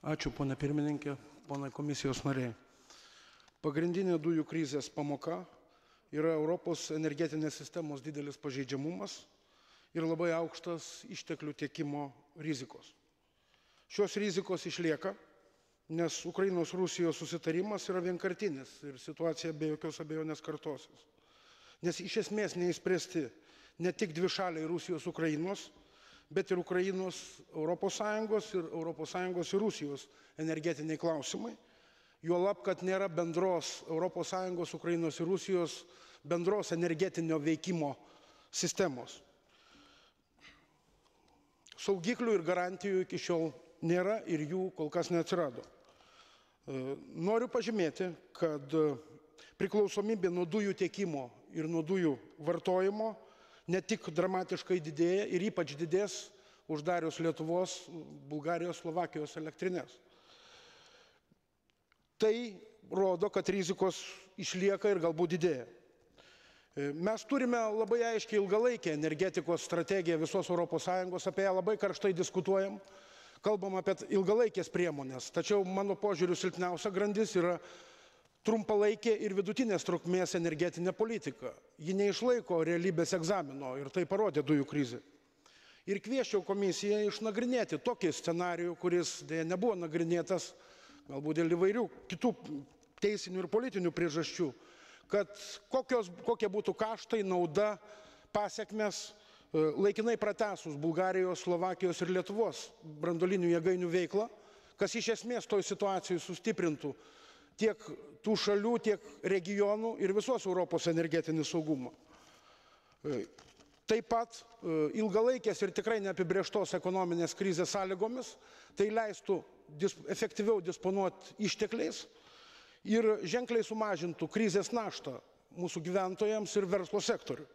Ačiū, ponia pirmininkė, ponia komisijos nariai. Pagrindinė dujų krizės pamoka yra Europos energetinės sistemos didelis pažeidžiamumas ir labai aukštas išteklių tiekimo rizikos. Šios rizikos išlieka, nes Ukrainos-Rusijos susitarimas yra vienkartinis ir situacija be jokios abejonės kartosis. Nes iš esmės neįspręsti ne tik dvišaliai Rusijos-Ukrainos, bet ir Ukrainos ES ir ES ir Rusijos energetiniai klausimai, juolab, kad nėra bendros ES, Ukrainos ir Rusijos bendros energetinio veikimo sistemos. Saugiklių ir garantijų iki šiol nėra ir jų kol kas neatsirado. Noriu pažymėti, kad priklausomybė nuo dujų tiekimo ir nuo dujų vartojimo ne tik dramatiškai didėja ir ypač didės uždarius Lietuvos, Bulgarijos, Slovakijos elektrinės. Tai rodo, kad rizikos išlieka ir galbūt didėja. Mes turime labai aiškiai ilgalaikę energetikos strategiją visos ES, apie ją labai karštai diskutuojam, kalbam apie ilgalaikės priemonės, tačiau mano požiūriu silpniausia grandis yra trumpalaikė ir vidutinės trukmės energetinė politika. Ji neišlaiko realybės egzamino ir tai parodė dujų krizė. Ir kvieščiau komisiją išnagrinėti tokį scenarijų, kuris dėja nebuvo nagrinėtas, galbūt dėl įvairių kitų teisinių ir politinių priežasčių, kad kokie būtų kaštai, nauda, pasiekmes laikinai pratęsus Bulgarijos, Slovakijos ir Lietuvos branduolinių jėgainių veiklą, kas iš esmės toj situacijai sustiprintų tiek tų šalių, tiek regionų ir visos Europos energetinį saugumą. Taip pat ilgalaikės ir tikrai neapibrėžtos ekonominės krizės sąlygomis tai leistų efektyviau disponuoti ištekliais ir ženkliai sumažintų krizės naštą mūsų gyventojams ir verslo sektoriui.